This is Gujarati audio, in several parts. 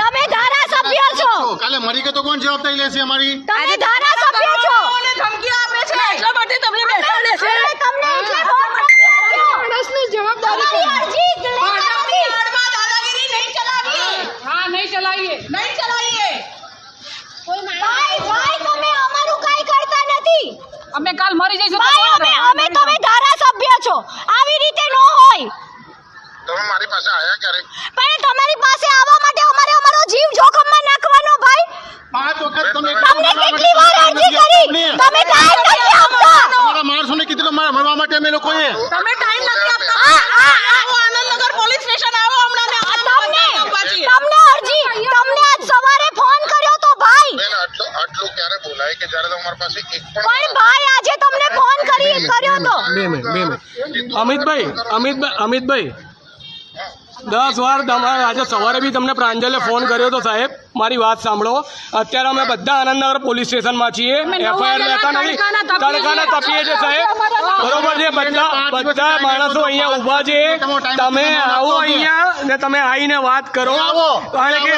તમે ધારાસભ્ય છો, કાલે મરી કે તો કોણ જવાબદારી લેશે અમારી? તમે ધારાસભ્ય છો, ધમકીઓ આપે છે એટલા માટે તમને બેસાડે છે. તમને એટલે માણસની જવાબદારી દાદાગીરી નહીં ચલાવીએ. हाँ नहीं चलाइए નહીં ચલાવીએ. ભાઈ તમે અમારું કાઈ કરતા નથી. અમે કાલ મરી જઈશું ભાઈ અમે તમે ધારાસભ્ય છો, આવી રીતે ન હોય. તમે મારી પાસે આયા ક્યારે? પણ તમારી પાસે આવવા માટે અમારે અમારો જીવ જોખમમાં નાખવાનો ભાઈ. 5 વખત તમે તમને કેટલી વાર અરજી કરી, તમે ટાઈમ નથી આપતા. તમારા માણસોને કીધું મરવા માટે અમે લોકોએ. તમે ટાઈમ નથી આપતા. આવો આનંદનગર પોલીસ સ્ટેશન આવો હમણાં ને તમને અરજી તમને આજ સવારે ફોન કર્યો તો ભાઈ. આટલું ક્યારે બોલાય કે જ્યારે તમારી પાસે એક પણ ભાઈ આજે તમને ફોન કર્યો તો. 2 મિનિટ અમિતભાઈ 10 વાર તમારે આજે સવારે બી તમને પ્રાંજલે ફોન કર્યો તો સાહેબ. મારી વાત સાંભળો, અત્યારે અમે બધા આનંદનગર પોલીસ સ્ટેશનમાં છીએ. એફઆઈઆર લેતા નથી, તડકાના તપીએ છે સાહેબ, બરોબર છે. બધા માણસો અહીંયા ઊભા છે. તમે આવો અહીંયા ને તમે આવીને વાત કરો, કારણ કે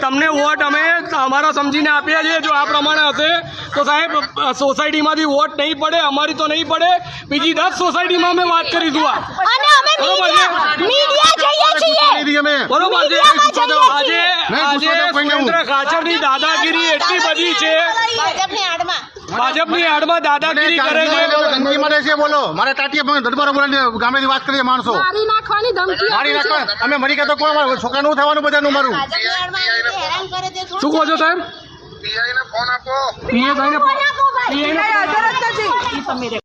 તમને વોટ અમે અમારા સમજીને આપ્યા છે. જો આ પ્રમાણે હશે તો સાહેબ સોસાયટીમાં બી વોટ નહીં પડે, અમારી તો નહીં પડે, બીજી 10 સોસાયટીમાં અમે વાત કરીશું. અને અમે મીડિયા જઈએ છીએ, બરોબર છે. આજે સુરેન્દ્ર ખાચરની દાદાગીરી એટલી બધી છે, ભાજપની આડમાં દાદાગીરી કરે છે. ધમકી મળે છે. બોલો મારે ટાટીએ દરબારો બોલાવીને ગામેથી વાત કરીએ. માણસો મારી નાખવાની ધમકી મારી નાખવા અમે મરી ગયા તો કોઈ છોકરાનું થવાનું બધાનું મારું. શું કહો છો સાહેબ? પીઆઈને ફોન આપો. પીએ ભાઈને હાજર જ નથી.